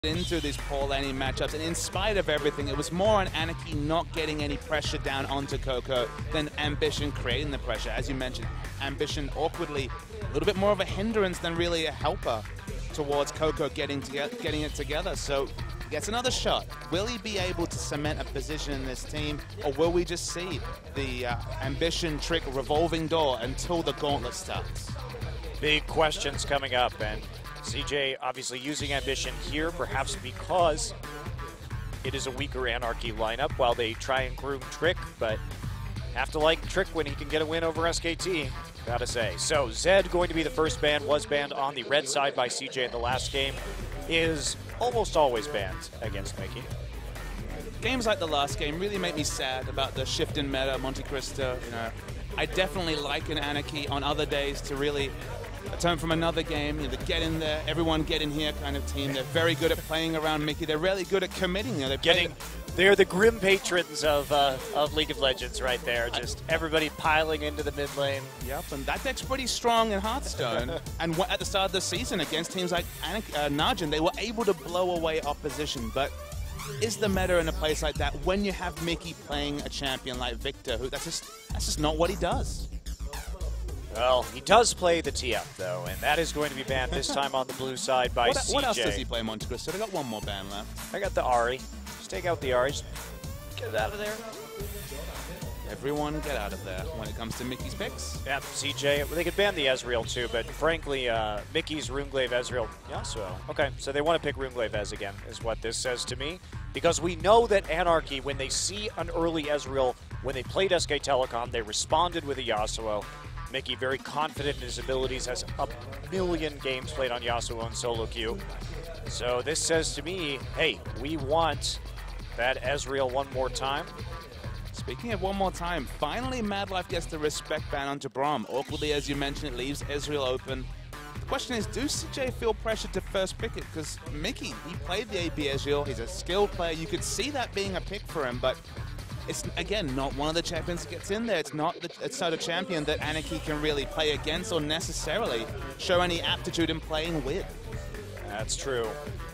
into these poor laning matchups, and in spite of everything, it was more on Anarchy not getting any pressure down onto Coco than Ambition creating the pressure. As you mentioned, Ambition awkwardly a little bit more of a hindrance than really a helper towards Coco getting it together. So he gets another shot. Will he be able to cement a position in this team, or will we just see the Ambition trick revolving door until the gauntlet starts? Big questions coming up, and CJ obviously using Ambition here, perhaps because it is a weaker Anarchy lineup while they try and groom Trick, but have to like Trick when he can get a win over SKT, gotta say. So Zed going to be the first ban, was banned on the red side by CJ in the last game, is almost always banned against Mickey. Games like the last game really make me sad about the shift in meta, Monte Cristo. You know, I definitely like an Anarchy on other days to really turn from another game, you know, get in there, everyone get in here kind of team. They're very good at playing around Mickey. They're really good at committing. You know, they're the grim patrons of League of Legends right there. Just everybody piling into the mid lane. Yep, and that deck's pretty strong in Hearthstone. And at the start of the season against teams like Najin, they were able to blow away opposition. But is the meta in a place like that when you have Mickey playing a champion like Victor, who that's just not what he does? Well, he does play the TF, though, and that is going to be banned this time on the blue side by CJ. What else does he play, Monte Cristo? I got one more ban left. I got the Ahri. Just take out the Ahri. Just get it out of there. Everyone get out of there when it comes to Mickey's picks. Yeah, CJ. They could ban the Ezreal, too, but frankly, Mickey's Runeglaive Ezreal. Yasuo. Okay, so they want to pick Runeglaive Ez again, is what this says to me. Because we know that Anarchy, when they see an early Ezreal, when they played SK Telecom, they responded with a Yasuo. Mickey very confident in his abilities, has a million games played on Yasuo and solo queue. So this says to me, hey, we want that Ezreal one more time. Speaking of one more time, finally Mad Life gets the respect ban onto Braum. Awkwardly, as you mentioned, it leaves Ezreal open. The question is, do CJ feel pressured to first pick it? Because Mickey, he played the AP Ezreal, he's a skilled player. You could see that being a pick for him, but it's, again, not one of the champions that gets in there. It's not a champion that Anarchy can really play against or necessarily show any aptitude in playing with. That's true.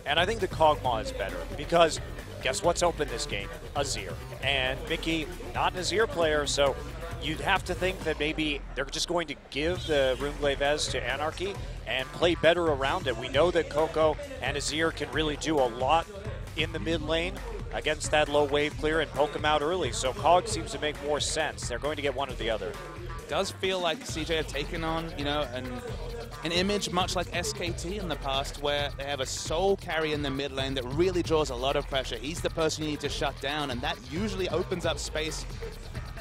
And I think the Kog'Maw is better because guess what's open this game? Azir. And Mickey, not an Azir player, so you'd have to think that maybe they're just going to give the Runeglaive Ez to Anarchy and play better around it. We know that Coco and Azir can really do a lot in the mid lane against that low wave clear and poke him out early. So Kog seems to make more sense. They're going to get one or the other. It does feel like CJ have taken on, you know, an image much like SKT in the past where they have a soul carry in the mid lane that really draws a lot of pressure. He's the person you need to shut down, and that usually opens up space,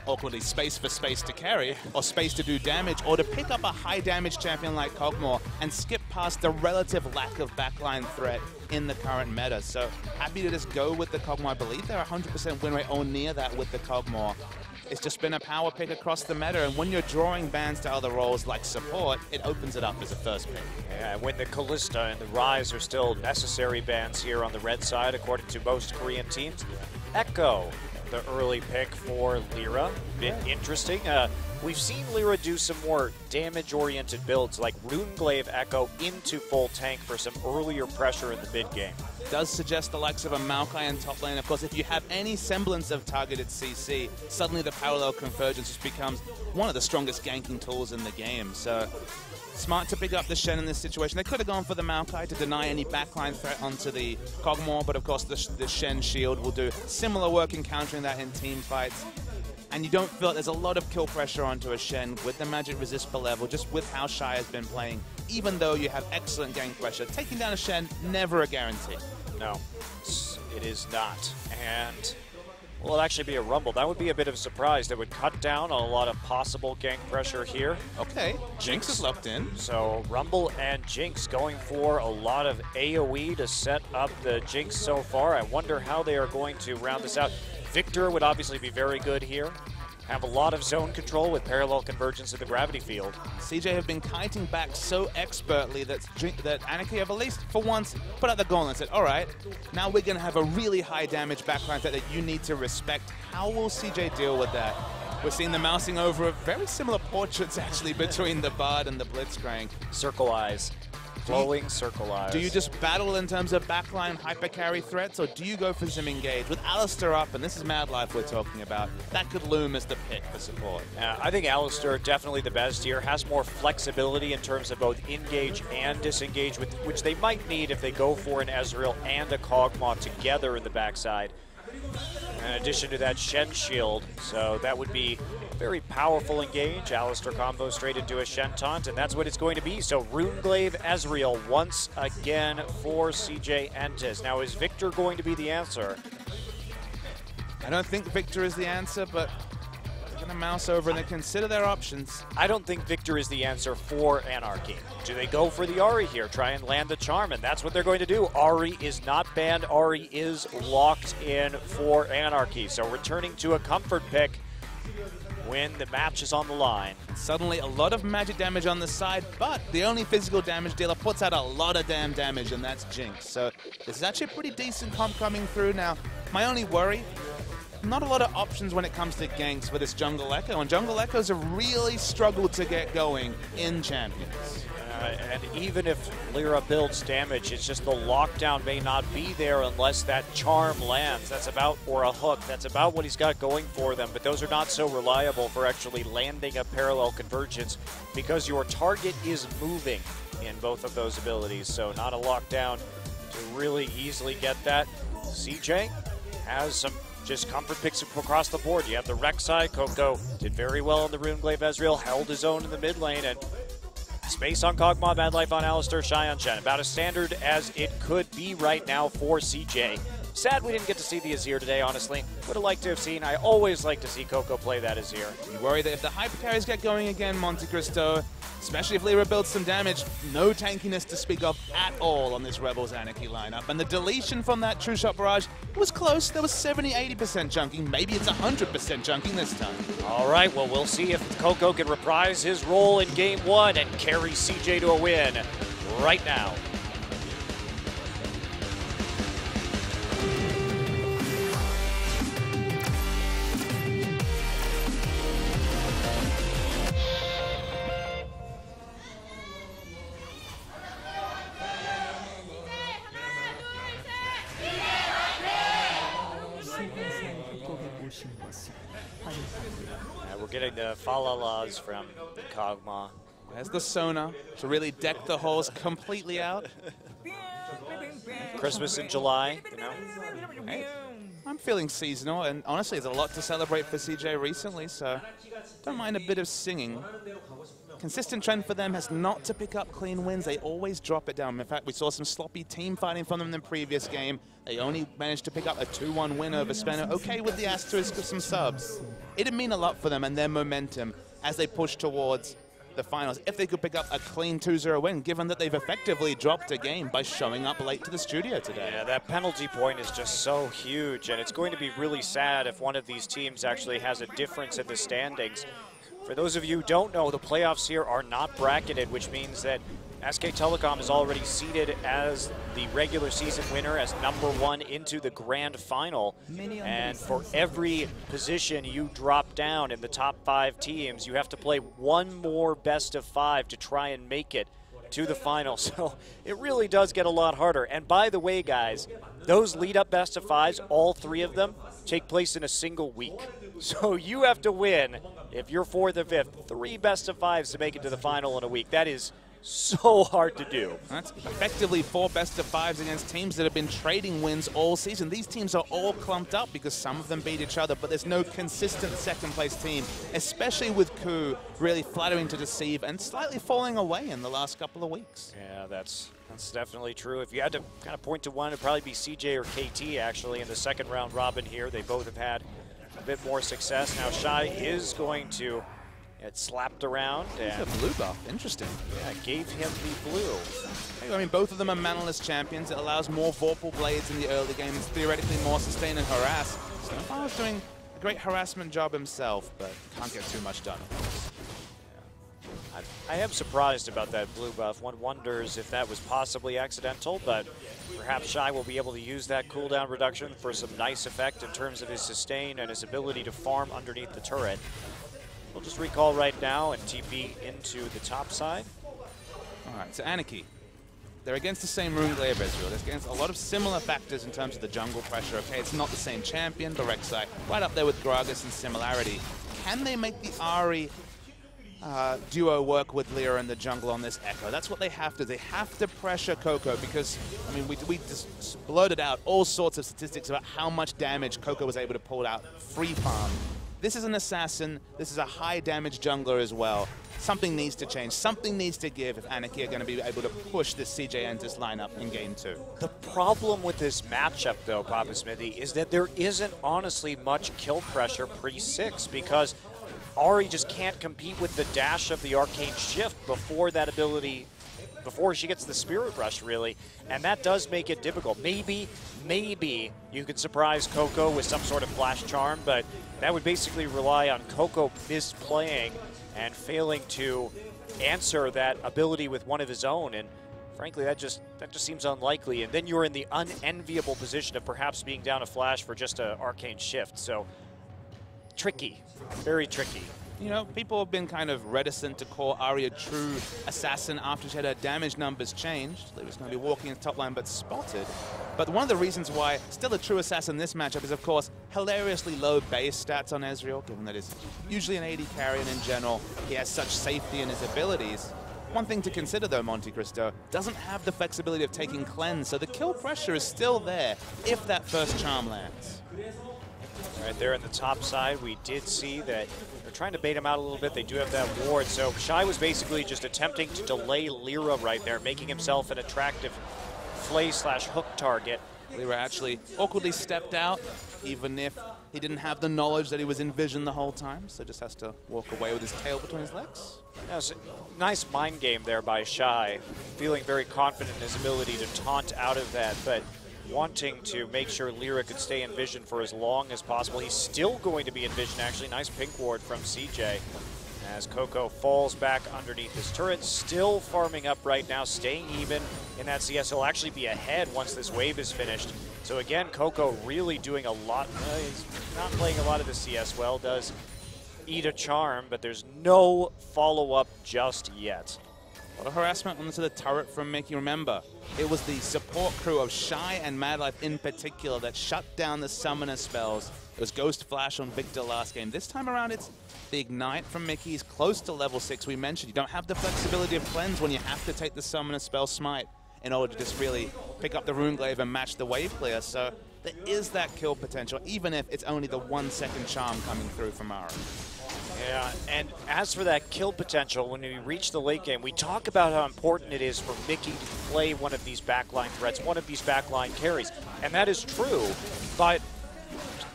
awkwardly space for space to carry, or space to do damage, or to pick up a high damage champion like Kog'Maw and skip past the relative lack of backline threat in the current meta. So happy to just go with the Kog'Maw. I believe they're 100% win rate or near that with the Kog'Maw. It's just been a power pick across the meta, and when you're drawing bans to other roles like support, it opens it up as a first pick. Yeah, when the Kalista and the Ryze are still necessary bans here on the red side, according to most Korean teams. Echo, the early pick for Lyra. Bit interesting. We've seen Lyra do some more damage-oriented builds like Runeglaive Echo into full tank for some earlier pressure in the mid game. Does suggest the likes of a Maokai in top lane. Of course, if you have any semblance of targeted CC, suddenly the parallel convergence just becomes one of the strongest ganking tools in the game. So smart to pick up the Shen in this situation. They could have gone for the Maokai to deny any backline threat onto the Kog'Maw, but of course the Shen shield will do similar work in countering that in team fights. And you don't feel like there's a lot of kill pressure onto a Shen with the magic resist per level, just with how Shy has been playing. Even though you have excellent gank pressure, taking down a Shen, never a guarantee. No, it is not. And will it actually be a Rumble? That would be a bit of a surprise. That would cut down on a lot of possible gank pressure here. Okay, Jinx is locked in. So Rumble and Jinx going for a lot of AoE to set up the Jinx so far. I wonder how they are going to round this out. Victor would obviously be very good here. Have a lot of zone control with parallel convergence of the gravity field. CJ have been kiting back so expertly that Anarchy have at least, for once, put out the gauntlet and said, all right, now we're going to have a really high damage backline threat that you need to respect. How will CJ deal with that? We're seeing the mousing over of very similar portraits, actually, between the Bard and the Blitzcrank. Circle eyes. Glowing circle eyes. Do you just battle in terms of backline hyper carry threats, or do you go for Zim engage? With Alistair up, and this is Mad Life we're talking about, that could loom as the pick for support. I think Alistair definitely the best here, has more flexibility in terms of both engage and disengage, which they might need if they go for an Ezreal and a Kog'Maw together in the backside. In addition to that Shen shield, so that would be very powerful engage. Alistair combo straight into a Shen taunt, and that's what it's going to be. So Runeglaive Ezreal once again for CJ Entus. Now, is Victor going to be the answer? I don't think Victor is the answer, but they're going to mouse over and they consider their options. I don't think Victor is the answer for Anarchy. Do they go for the Ahri here, try and land the charm? And that's what they're going to do. Ahri is not banned. Ahri is locked in for Anarchy. So returning to a comfort pick when the match is on the line. Suddenly a lot of magic damage on the side, but the only physical damage dealer puts out a lot of damn damage, and that's Jinx. So this is actually a pretty decent comp coming through now. My only worry, not a lot of options when it comes to ganks for this Jungle Echo, and Jungle Echoes have really struggled to get going in Champions. And even if Lyra builds damage, it's just the lockdown may not be there unless that charm lands. That's about, or a hook, that's about what he's got going for them. But those are not so reliable for actually landing a parallel convergence because your target is moving in both of those abilities. So not a lockdown to really easily get that. CJ has some just comfort picks across the board. You have the Rek'Sai. Coco did very well in the Runeglaive Ezreal, held his own in the mid lane, and space on Kog'Maw, Mad Life on Alistair, Shy on Shen. About as standard as it could be right now for CJ. Sad we didn't get to see the Azir today, honestly. Would have liked to have seen. I always like to see Coco play that Azir. You worry that if the hyper carries get going again, Monte Cristo, especially if Lyra builds some damage, no tankiness to speak of at all on this Rebels Anarchy lineup. And the deletion from that True Shot Barrage was close. There was 70-80% junking. Maybe it's 100% junking this time. All right, well, we'll see if Coco can reprise his role in Game 1 and carry CJ to a win right now. We're getting the Falalas from Kog'Maw. There's the Sona to really deck the halls completely out. Christmas in July, you know. Hey, I'm feeling seasonal, and honestly, there's a lot to celebrate for CJ recently, so don't mind a bit of singing. Consistent trend for them has not to pick up clean wins. They always drop it down. In fact, we saw some sloppy team fighting from them in the previous game. They only managed to pick up a 2-1 win over Spencer. Okay with the asterisk of some subs. It'd mean a lot for them and their momentum as they push towards the finals if they could pick up a clean 2-0 win, given that they've effectively dropped a game by showing up late to the studio today. Yeah, that penalty point is just so huge, and it's going to be really sad if one of these teams actually has a difference in the standings. For those of you who don't know, the playoffs here are not bracketed, which means that SK Telecom is already seeded as the regular season winner, as #1 into the grand final. And for every position you drop down in the top 5 teams, you have to play one more best of 5 to try and make it to the final. So it really does get a lot harder. And by the way, guys, those lead-up best of 5s, all 3 of them, take place in a single week. So you have to win, if you're 4th or 5th, 3 best of 5s to make it to the final in a week. That is so hard to do. That's effectively 4 best of 5s against teams that have been trading wins all season. These teams are all clumped up because some of them beat each other, but there's no consistent second-place team, especially with Ku really flattering to deceive and slightly falling away in the last couple of weeks. Yeah, that's definitely true. If you had to kind of point to one, it'd probably be CJ or KT, actually, in the second round robin here. They both have had a bit more success. Now, Shy is going to get slapped around. And a blue buff. Interesting. Yeah, gave him the blue. I mean, both of them are manaless champions. It allows more Vorpal Blades in the early game. It's theoretically more sustain and harass. Snowfire's doing a great harassment job himself, but can't get too much done. I am surprised about that blue buff. One wonders if that was possibly accidental, but perhaps Shy will be able to use that cooldown reduction for some nice effect in terms of his sustain and his ability to farm underneath the turret. We'll just recall right now and TP into the top side. All right, so Anarchy. they're against the same Runglaive Ezreal. They're against a lot of similar factors in terms of the jungle pressure. Okay, it's not the same champion, but Rek'Sai right up there with Gragas in similarity. Can they make the Ahri duo work with Lyra in the jungle on this Echo? That's what they have to. They have to pressure Coco because, I mean, we just blurted out all sorts of statistics about how much damage Coco was able to pull out free farm. This is an assassin. This is a high damage jungler as well. Something needs to change. Something needs to give if Anarchy are going to be able to push this CJ Entus lineup in Game 2. The problem with this matchup, though, Papa Smithy, is that there isn't honestly much kill pressure pre-6 because Ahri just can't compete with the dash of the Arcane Shift before that ability, before she gets the Spirit Rush, really. And that does make it difficult. Maybe you could surprise Coco with some sort of Flash Charm, but that would basically rely on Coco misplaying and failing to answer that ability with one of his own. And frankly, that just seems unlikely. And then you're in the unenviable position of perhaps being down a Flash for just an Arcane Shift. So tricky, very tricky. You know, people have been kind of reticent to call Ahri a true assassin after she had her damage numbers changed. They was going to be walking in the top line but spotted. But one of the reasons why still a true assassin in this matchup is, of course, hilariously low base stats on Ezreal, given that he's usually an AD carry and in general he has such safety in his abilities. One thing to consider though, Monte Cristo doesn't have the flexibility of taking cleanse, so the kill pressure is still there if that first charm lands. Right there in the top side, we did see that they're trying to bait him out a little bit. They do have that ward, so Shy was basically just attempting to delay Lyra right there, making himself an attractive flay/hook target. Lyra actually awkwardly stepped out, even if he didn't have the knowledge that he was in vision the whole time, so just has to walk away with his tail between his legs. That was a nice mind game there by Shy, feeling very confident in his ability to taunt out of that, but wanting to make sure Lyra could stay in vision for as long as possible. He's still going to be in vision, actually. Nice pink ward from CJ as Coco falls back underneath his turret. Still farming up right now, staying even in that CS. He'll actually be ahead once this wave is finished. So again, Coco really doing a lot. He's not playing a lot of the CS well, does eat a charm, but there's no follow-up just yet. A lot of harassment onto the turret from Mickey. Remember, it was the support crew of Shy and Madlife in particular that shut down the summoner spells. It was Ghost Flash on Victor last game. This time around, it's the Ignite from Mickey's close to level 6. We mentioned you don't have the flexibility of Cleanse when you have to take the summoner spell Smite in order to just really pick up the Runeglaive and match the wave clear. So there is that kill potential, even if it's only the 1 second charm coming through from Ahri. Yeah, and as for that kill potential, when we reach the late game, we talk about how important it is for Mickey to play one of these backline threats, one of these backline carries. And that is true, but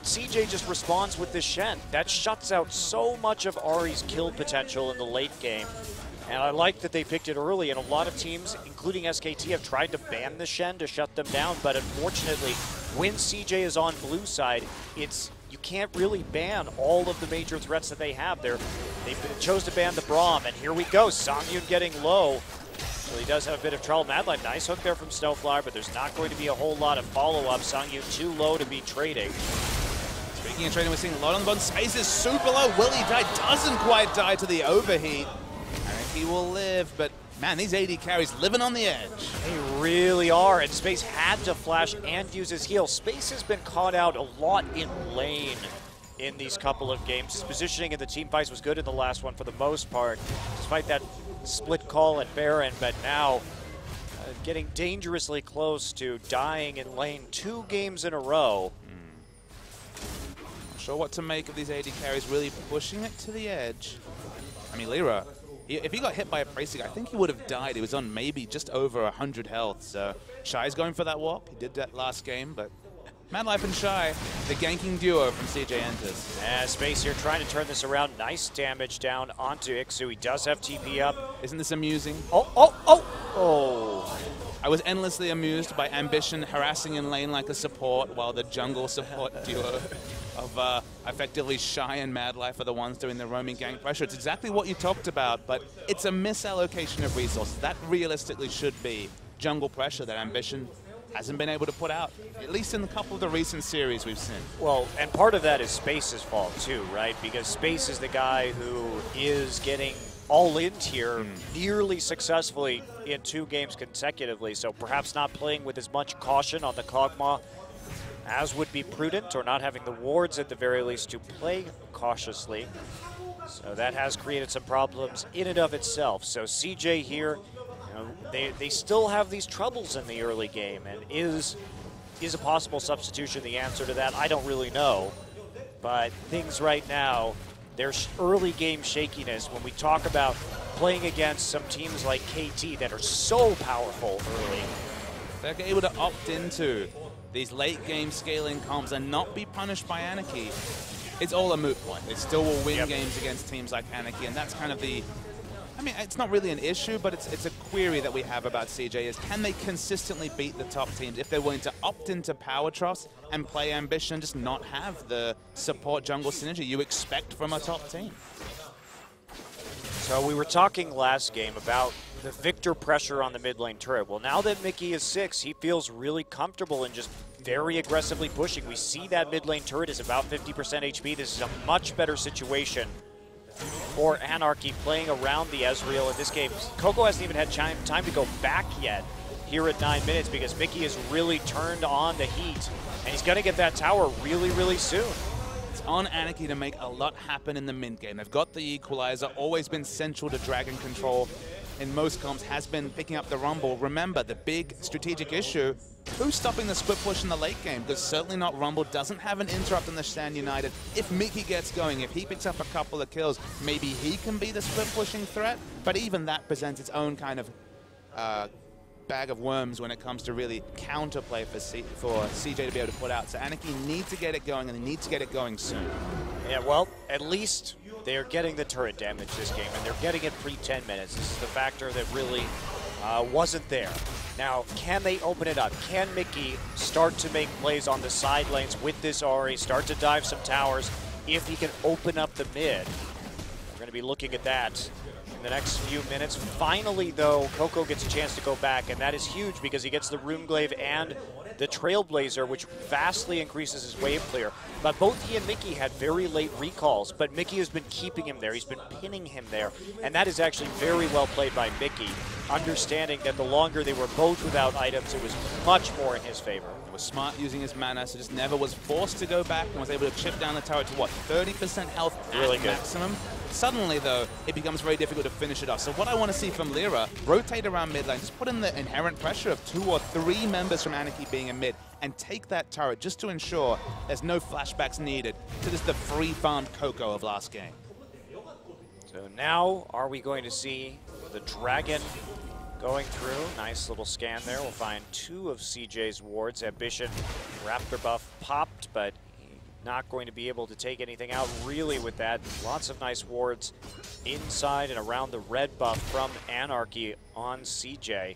CJ just responds with this Shen. That shuts out so much of Ahri's kill potential in the late game. And I like that they picked it early, and a lot of teams, including SKT, have tried to ban the Shen to shut them down, but unfortunately, when CJ is on blue side, you can't really ban all of the major threats that they have there. They chose to ban the Braum, and here we go. Songyun getting low. So he does have a bit of trouble. Madlife, nice hook there from Snowflower, but there's not going to be a whole lot of follow-up. Songyun too low to be trading. Speaking of trading, we're seeing a lot on the bottom. Space is super low. Will he die? Doesn't quite die to the overheat. I think he will live, but man, these AD carries living on the edge. They really are, and Space had to flash and use his heal. Space has been caught out a lot in lane in these couple of games. His positioning in the team fights was good in the last one for the most part, despite that split call at Baron, but now getting dangerously close to dying in lane 2 games in a row. Not sure what to make of these AD carries, really pushing it to the edge. I mean, Lyra, if he got hit by a Pricing, I think he would have died. He was on maybe just over 100 health. So Shy's going for that walk. He did that last game, but Madlife and Shy, the ganking duo from CJ Entus. Space here trying to turn this around. Nice damage down onto Ixu. He does have TP up. Isn't this amusing? Oh! I was endlessly amused by Ambition harassing in lane like a support, while the jungle support duo of effectively Shy and Madlife are the ones doing the roaming gank pressure. It's exactly what you talked about, but it's a misallocation of resources. That realistically should be jungle pressure that Ambition hasn't been able to put out, at least in a couple of the recent series we've seen. Well, and part of that is Space's fault too, right? Because Space is the guy who is getting all-in here nearly successfully in 2 games consecutively, so perhaps not playing with as much caution on the Kog'Maw as would be prudent, or not having the wards at the very least to play cautiously. So that has created some problems in and of itself. So CJ here, they still have these troubles in the early game, and is a possible substitution the answer to that? I don't really know. But things right now, there's early game shakiness when we talk about playing against some teams like KT that are so powerful early. They're able to opt into these late game scaling comms and not be punished by Anarchy. It's all a moot point. They still will win games against teams like Anarchy, and that's kind of the, I mean, it's not really an issue, but it's a query that we have about CJ is, can they consistently beat the top teams if they're willing to opt into power troughs and play Ambition, just not have the support jungle synergy you expect from a top team? So we were talking last game about the Victor pressure on the mid lane turret. Well, now that Mickey is 6, he feels really comfortable in just very aggressively pushing. We see that mid lane turret is about 50% HP. This is a much better situation for Anarchy playing around the Ezreal in this game. Coco hasn't even had time to go back yet here at 9 minutes because Mickey has really turned on the heat, and he's going to get that tower really, really soon. It's on Anarchy to make a lot happen in the mid game. They've got the equalizer, always been central to Dragon control in most comps, has been picking up the Rumble. Remember, the big strategic issue, who's stopping the split push in the late game? Because certainly not Rumble, doesn't have an interrupt in the Stand United. If Mickey gets going, if he picks up a couple of kills, maybe he can be the split pushing threat, but even that presents its own kind of bag of worms when it comes to really counterplay for CJ to be able to put out. So Anarchy need to get it going, and they need to get it going soon. Yeah, well, at least they are getting the turret damage this game, and they're getting it pre-10 minutes. This is the factor that really wasn't there. Now, can they open it up? Can Mickey start to make plays on the side lanes with this Ahri, start to dive some towers if he can open up the mid? We're going to be looking at that in the next few minutes. Finally, though, Coco gets a chance to go back, and that is huge because he gets the Runeglaive and the Trailblazer, which vastly increases his wave clear. But both he and Mickey had very late recalls, but Mickey has been keeping him there. He's been pinning him there, and that is actually very well played by Mickey, understanding that the longer they were both without items, it was much more in his favor. He was smart using his mana, so just never was forced to go back and was able to chip down the tower to, what, 30% health really at good. Maximum? Suddenly, though, it becomes very difficult to finish it off. So what I want to see from Lyra, rotate around mid lane, just put in the inherent pressure of 2 or 3 members from Anarchy being in mid, and take that turret just to ensure there's no flashbacks needed to just the free farmed Coco of last game. So now, are we going to see the Dragon going through? Nice little scan there. We'll find 2 of CJ's wards. Ambition Raptor buff popped, but not going to be able to take anything out really with that. Lots of nice wards inside and around the red buff from Anarchy on CJ.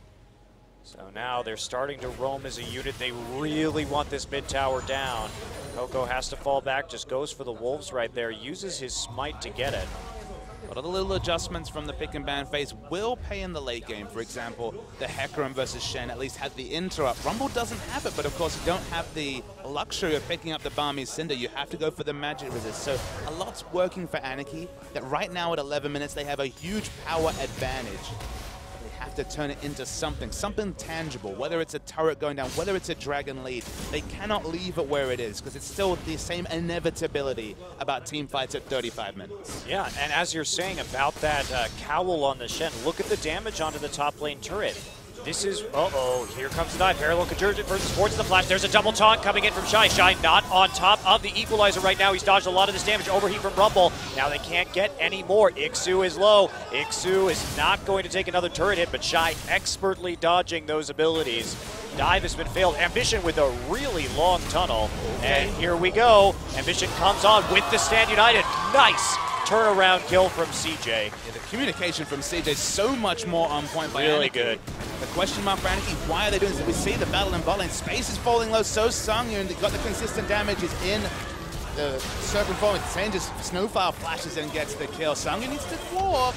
So now they're starting to roam as a unit. They really want this mid tower down. Coco has to fall back, just goes for the wolves right there, uses his smite to get it. A lot of the little adjustments from the pick and ban phase will pay in the late game. For example, the Hecarim versus Shen at least had the interrupt. Rumble doesn't have it, but of course you don't have the luxury of picking up the Barmy's Cinder. You have to go for the magic resist. So a lot's working for Anarchy, that right now at 11 minutes they have a huge power advantage. They have to turn it into something tangible, whether it's a turret going down, whether it's a Dragon lead. They cannot leave it where it is, because it's still the same inevitability about team fights at 35 minutes. Yeah, and as you're saying about that cowl on the Shen, look at the damage onto the top lane turret. This is, here comes the dive. Parallel Convergent versus Force the Flash. There's a double taunt coming in from Shy. Shy not on top of the equalizer right now. He's dodged a lot of this damage. Overheat from Rumble. Now they can't get any more. Ixu is low. Ixu is not going to take another turret hit, but Shy expertly dodging those abilities. Dive has been failed. Ambition with a really long tunnel. And here we go. Ambition comes on with the Stand United. Nice turnaround kill from CJ. Yeah, the communication from CJ is so much more on point by Really Anarchy. good. The question mark for Anarchy, why are they doing this? We see the battle in bot lane. Space is falling low, so Songyun got the consistent damage, is in the circle forward. Sane just Snowfire flashes and gets the kill. Songyun needs to walk,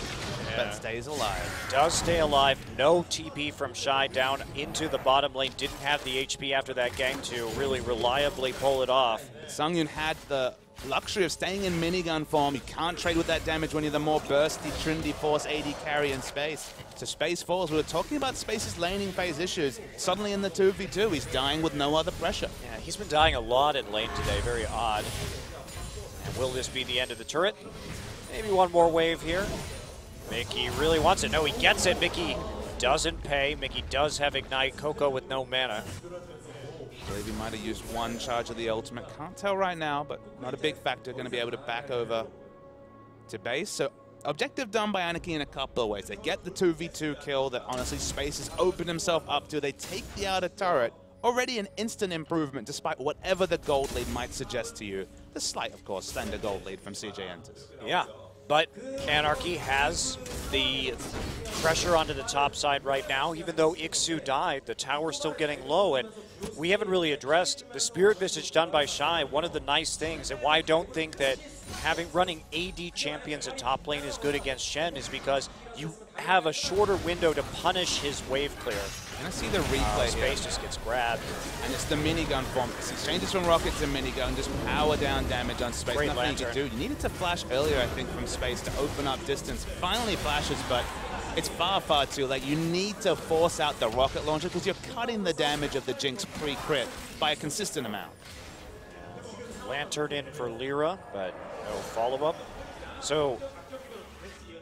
but stays alive. Does stay alive. No TP from Shy down into the bottom lane. Didn't have the HP after that gang to really reliably pull it off. Songyun had the luxury of staying in minigun form. You can't trade with that damage when you're the more bursty Trinity Force AD carry in Space. So Space falls. We were talking about Space's laning phase issues. Suddenly in the 2v2, he's dying with no other pressure. Yeah, he's been dying a lot in lane today. Very odd. And will this be the end of the turret? Maybe one more wave here. Mickey really wants it. No, he gets it. Mickey doesn't pay. Mickey does have Ignite. Coco with no mana. I believe he might have used one charge of the ultimate. Can't tell right now, but not a big factor. Going to be able to back over to base. So objective done by Anarchy in a couple of ways. They get the 2v2 kill that honestly Space has opened himself up to. They take the outer turret. Already an instant improvement despite whatever the gold lead might suggest to you. The slight, of course, slender gold lead from CJ Enters. Yeah, but Anarchy has the pressure onto the top side right now. Even though Ixu died, the tower's still getting low, and we haven't really addressed the Spirit Visage done by Shy. One of the nice things, and why I don't think that running AD champions at top lane is good against Shen is because you have a shorter window to punish his wave clear. And I see the replay Space here. just gets grabbed. And it's the minigun form. He changes from rocket to minigun, just power down damage on Space. Great Nothing lantern. you can do. You needed to flash earlier, I think, from Space to open up distance. Finally flashes, but it's far, far too late. You need to force out the rocket launcher because you're cutting the damage of the Jinx pre-crit by a consistent amount. Lantern in for Lyra, but no follow-up. So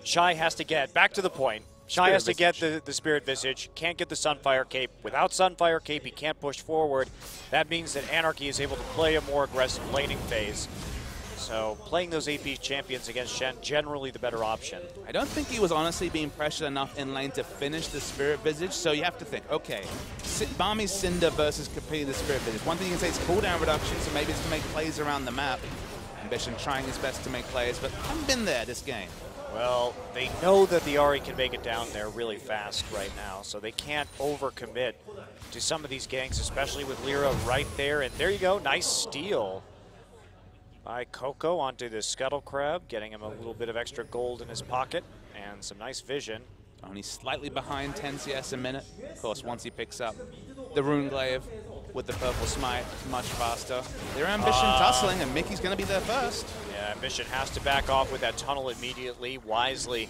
Shy has to get, back to the point, Shy has to get the Spirit Visage, can't get the Sunfire Cape. Without Sunfire Cape, he can't push forward. That means that Anarchy is able to play a more aggressive laning phase. So playing those AP champions against Shen, generally the better option. I don't think he was honestly being pressured enough in lane to finish the Spirit Visage, so you have to think, okay, Barmy Cinder versus competing the Spirit Visage. One thing you can say is cooldown reduction, so maybe it's to make plays around the map. Ambition trying his best to make plays, but haven't been there this game. Well, they know that the Ahri can make it down there really fast right now, so they can't overcommit to some of these ganks, especially with Lyra right there. And there you go, nice steal by Coco onto the Scuttle Crab, getting him a little bit of extra gold in his pocket and some nice vision. Only slightly behind 10 CS a minute. Of course, once he picks up the Runeglaive with the purple smite, much faster. Their Ambition tussling, and Mickey's going to be there first. Yeah, Ambition has to back off with that tunnel immediately, wisely.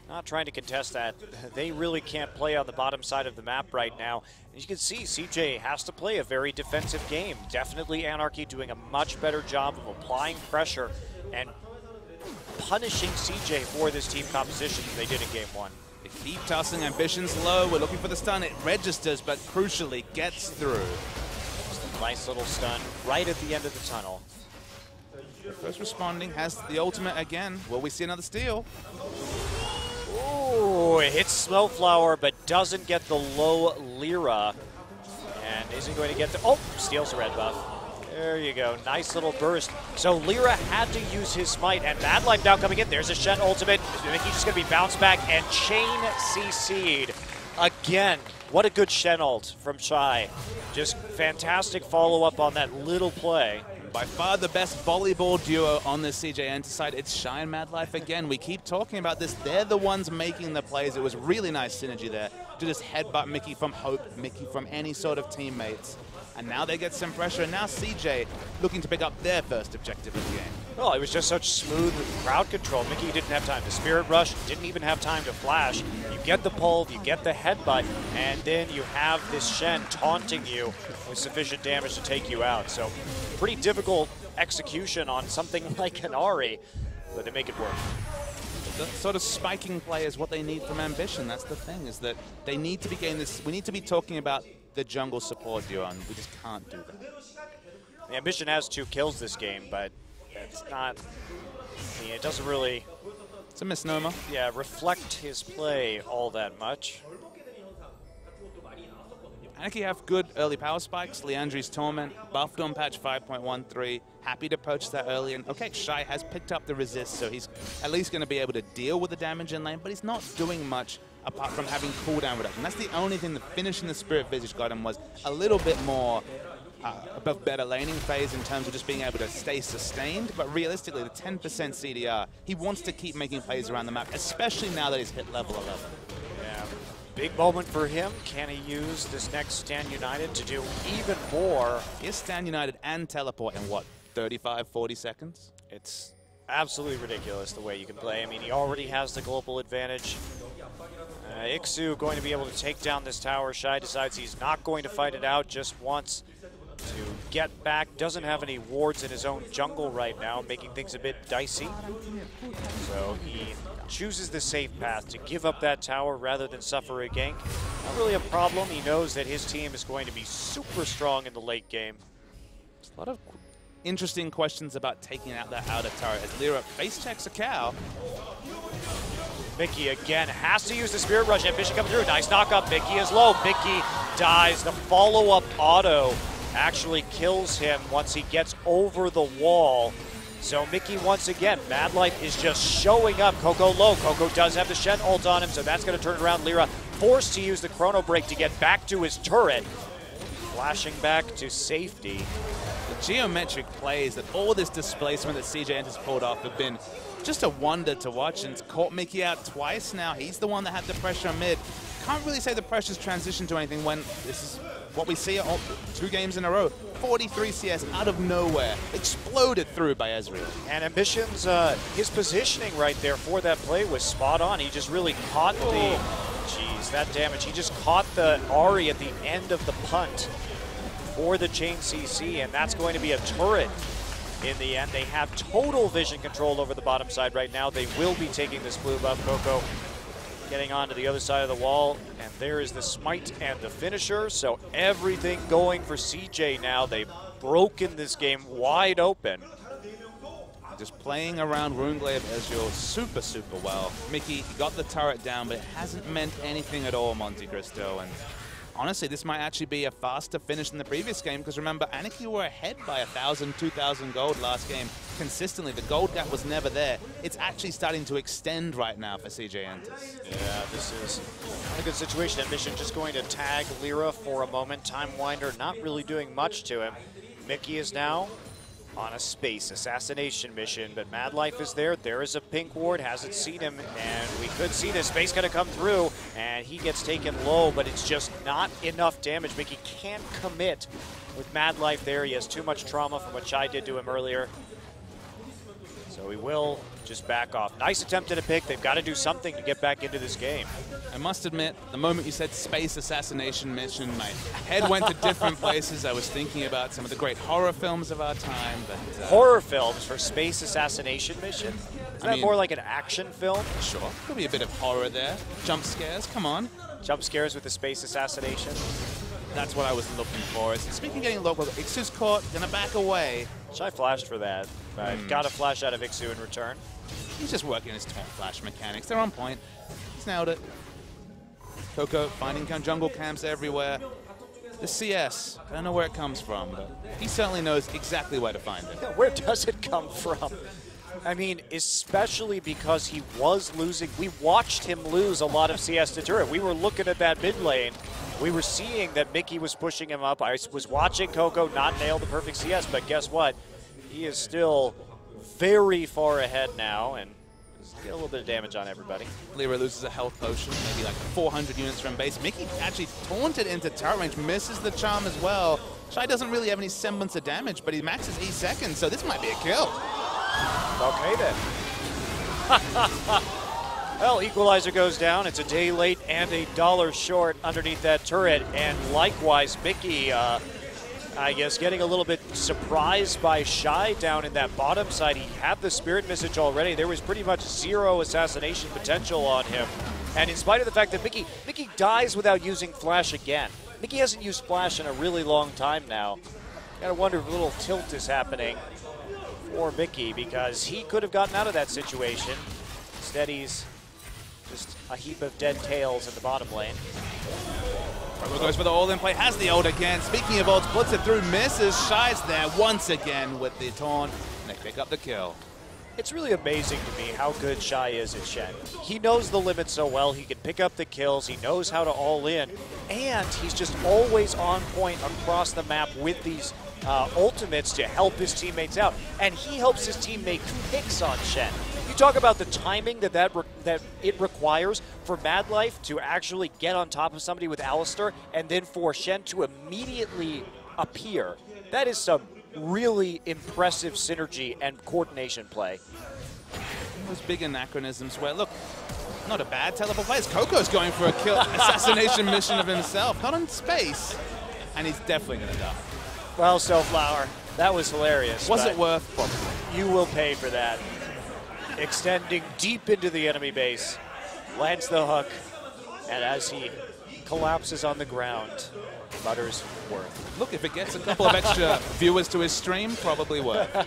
Not trying to contest that. They really can't play on the bottom side of the map right now. As you can see, CJ has to play a very defensive game. Definitely Anarchy doing a much better job of applying pressure and punishing CJ for this team composition than they did in game one. They keep tussling, Ambition's low, we're looking for the stun, it registers, but crucially gets through. Just a nice little stun right at the end of the tunnel. First responding has the ultimate again. Will we see another steal? Ooh, it hits Snowflower, but doesn't get the low Lyra. And isn't going to get the, oh, steals the red buff. There you go, nice little burst. So Lyra had to use his smite, and Mad Life now coming in. There's a Shen ultimate. Mickey's just going to be bounced back and chain CC'd again. What a good Shen ult from Shy. Just fantastic follow-up on that little play. By far the best volleyball duo on the CJ Enter side. It's Shy and Mad Life again. We keep talking about this. They're the ones making the plays. It was really nice synergy there to just headbutt Mickey from Hope, Mickey from any sort of teammates. And now they get some pressure, and now CJ looking to pick up their first objective of the game. Well, it was just such smooth crowd control. Mickey didn't have time to Spirit Rush, didn't even have time to flash. You get the pull, you get the headbutt, and then you have this Shen taunting you with sufficient damage to take you out. So pretty difficult execution on something like an Ahri, but they make it work. The sort of spiking play is what they need from Ambition. That's the thing, is that they need to be getting this. We need to be talking about the jungle support duo, and we just can't do that. Ambition has 2 kills this game, but it's not, I mean, it doesn't really, It's a misnomer. yeah, reflect his play all that much. Anarchy have good early power spikes. Leandri's Torment, buffed on patch 5.13. Happy to poach that early. And okay, Shy has picked up the resist, so he's at least going to be able to deal with the damage in lane, but he's not doing much apart from having cooldown reduction. That's the only thing that finishing the Spirit Visage got him was a little bit more above better laning phase in terms of just being able to stay sustained, but realistically, the 10% CDR, he wants to keep making plays around the map, especially now that he's hit level 11. Yeah, big moment for him. Can he use this next Stand United to do even more? Here's Stand United and teleport in what, 35, 40 seconds. It's absolutely ridiculous the way you can play. I mean, he already has the global advantage. Ixu going to be able to take down this tower. Shy decides he's not going to fight it out, just wants to get back. Doesn't have any wards in his own jungle right now, making things a bit dicey. So he chooses the safe path to give up that tower rather than suffer a gank. Not really a problem. He knows that his team is going to be super strong in the late game. There's a lot of interesting questions about taking out that outer turret as Lyra face checks a cow. Mickey again has to use the Spirit Rush. Ambition coming through. Nice knock up. Mickey is low. Mickey dies. The follow-up auto actually kills him once he gets over the wall. So Mickey once again, Mad Life is just showing up. Coco low. Coco does have the Shen ult on him, so that's going to turn around. Lyra forced to use the Chrono Break to get back to his turret. Flashing back to safety. The geometric plays that all this displacement that CJ has pulled off have been just a wonder to watch, and it's caught Mickey out twice now. He's the one that had the pressure on mid. Can't really say the pressure's transitioned to anything when this is what we see all 2 games in a row. 43 CS out of nowhere, exploded through by Ezreal. And Ambition's, his positioning right there for that play was spot on. He just really caught that damage. He just caught the Ahri at the end of the punt for the chain CC, and that's going to be a turret. In the end, they have total vision control over the bottom side right now. They will be taking this blue buff. Coco getting onto the other side of the wall, and there is the smite and the finisher. So everything going for CJ now. They've broken this game wide open. Just playing around Runeglaive Ezreal super, super well. Mickey, he got the turret down, but it hasn't meant anything at all, Monte Cristo. And honestly, this might actually be a faster finish than the previous game, because remember, Anarchy were ahead by 1,000, 2,000 gold last game consistently. The gold gap was never there. It's actually starting to extend right now for CJ Entus. Yeah, this is not a good situation. Ambition just going to tag Lyra for a moment. Time Winder not really doing much to him. Mickey is now on a space assassination mission, but Mad Life is there. There is a pink ward, hasn't seen him, and we could see this space gonna come through, and he gets taken low, but it's just not enough damage. Mickey can't commit with Mad Life there. He has too much trauma from what Chai did to him earlier. So he will just back off. Nice attempt at a pick. They've got to do something to get back into this game. I must admit, the moment you said space assassination mission, my head went to different places. I was thinking about some of the great horror films of our time. But, horror films for space assassination mission? Is that more like an action film? Sure. Could be a bit of horror there. Jump scares, come on. Jump scares with the space assassination? That's what I was looking for. Speaking of getting local, Ixu's caught, gonna back away. Shai flashed for that. Got a flash out of Ixu in return. He's just working his taunt flash mechanics. They're on point. He's nailed it. Coco finding jungle camps everywhere. The CS, I don't know where it comes from, but he certainly knows exactly where to find it. Yeah, where does it come from? I mean, especially because he was losing. We watched him lose a lot of CS to turret. We were looking at that mid lane. We were seeing that Mickey was pushing him up. I was watching Coco not nail the perfect CS, but guess what? He is still very far ahead now, and get a little bit of damage on everybody. Lyra loses a health potion, maybe like 400 units from base. Mickey actually taunted into turret range, misses the charm as well. Shai doesn't really have any semblance of damage, but he maxes E seconds, so this might be a kill. Okay then. Well, Equalizer goes down. It's a day late and $1 short underneath that turret. And likewise, Mickey, I guess, getting a little bit surprised by Shai down in that bottom side. He had the Spirit Message already. There was pretty much zero assassination potential on him. And in spite of the fact that Mickey dies without using Flash again. Mickey hasn't used Flash in a really long time now. Gotta wonder if a little tilt is happening for Mickey, because he could have gotten out of that situation. Instead, he's just a heap of dead tails in the bottom lane. Robo goes for the all-in play, has the ult again. Speaking of ults, puts it through, misses. Shai's there once again with the taunt, and they pick up the kill. It's really amazing to me how good Shai is at Shen. He knows the limit so well. He can pick up the kills. He knows how to all in. And he's just always on point across the map with these ultimates to help his teammates out. And he helps his team make picks on Shen. You talk about the timing that it requires for Mad Life to actually get on top of somebody with Alistar, and then for Shen to immediately appear. That is some really impressive synergy and coordination play. Those big anachronisms where, look, not a bad teleport play. Coco's going for a kill assassination mission of himself, not in space, and he's definitely going to die. Well, Snowflower, that was hilarious. Was it worth? Probably. You will pay for that. Extending deep into the enemy base, lands the hook, and as he collapses on the ground, mutters worth. Look, if it gets a couple of extra viewers to his stream, probably worth.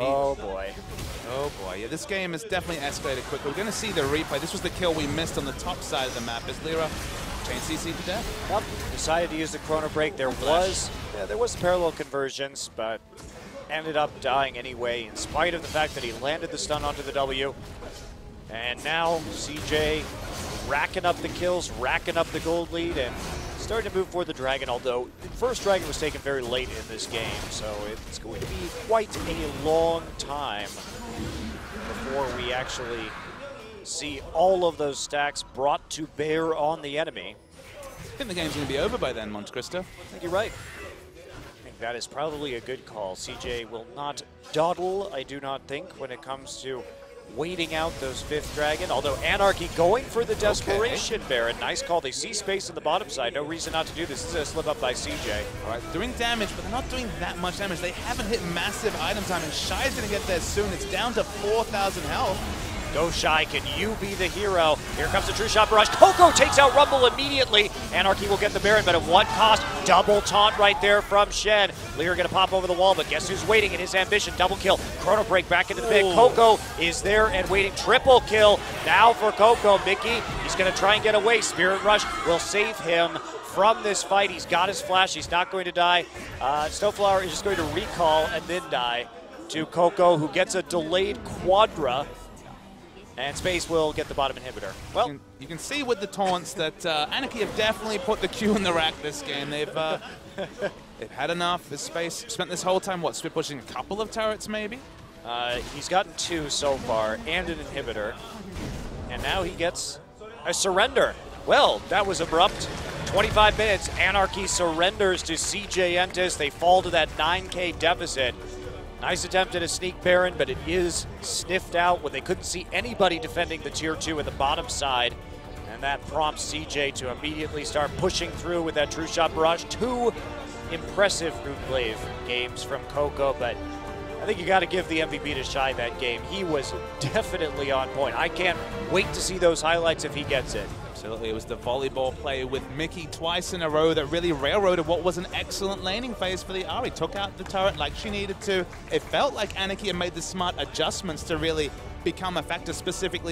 Oh boy. Oh boy, yeah, this game has definitely escalated quickly. We're going to see the replay. This was the kill we missed on the top side of the map as Lyra chain CC to death. Yep, decided to use the Chrono Break. There was parallel conversions, but ended up dying anyway in spite of the fact that he landed the stun onto the W. And now CJ racking up the kills, racking up the gold lead, and starting to move for the Dragon, although the first Dragon was taken very late in this game, so it's going to be quite a long time before we actually see all of those stacks brought to bear on the enemy. I think the game's going to be over by then, Monte Cristo. I think you're right. I think that is probably a good call. CJ will not dawdle, I do not think, when it comes to waiting out those 5th Dragon, although Anarchy going for the Desperation Baron. Nice call. They see space in the bottom side. No reason not to do this. This is a slip up by CJ. All right, doing damage, but they're not doing that much damage. They haven't hit massive item time, and Shy's going to get there soon. It's down to 4,000 health. Go Shy, can you be the hero? Here comes the True Shot Barrage. Coco takes out Rumble immediately. Anarchy will get the Baron, but at what cost? Double taunt right there from Shen. Lear gonna pop over the wall, but guess who's waiting in his ambition? Double kill. Chrono Break back into the pit. Coco is there and waiting. Triple kill now for Coco. Mickey, he's gonna try and get away. Spirit Rush will save him from this fight. He's got his flash. He's not going to die. Snowflower is just going to recall and then die to Coco, who gets a delayed Quadra. And Space will get the bottom inhibitor. Well, you can see with the taunts that Anarchy have definitely put the Q in the rack this game. They've had enough. This Space spent this whole time, what, split pushing a couple of turrets maybe? He's gotten 2 so far and an inhibitor. And now he gets a surrender. Well, that was abrupt. 25 minutes, Anarchy surrenders to CJ Entis. They fall to that 9K deficit. Nice attempt at a sneak Baron, but it is sniffed out when they couldn't see anybody defending the tier 2 at the bottom side. And that prompts CJ to immediately start pushing through with that True Shot Barrage. 2 impressive Runeglaive games from Coco, but I think you got to give the MVP to Shy that game. He was definitely on point. I can't wait to see those highlights if he gets it. Absolutely, it was the volleyball play with Mickey twice in a row that really railroaded what was an excellent laning phase for the Ahri. Took out the turret like she needed to. It felt like Anarchy had made the smart adjustments to really become a factor specifically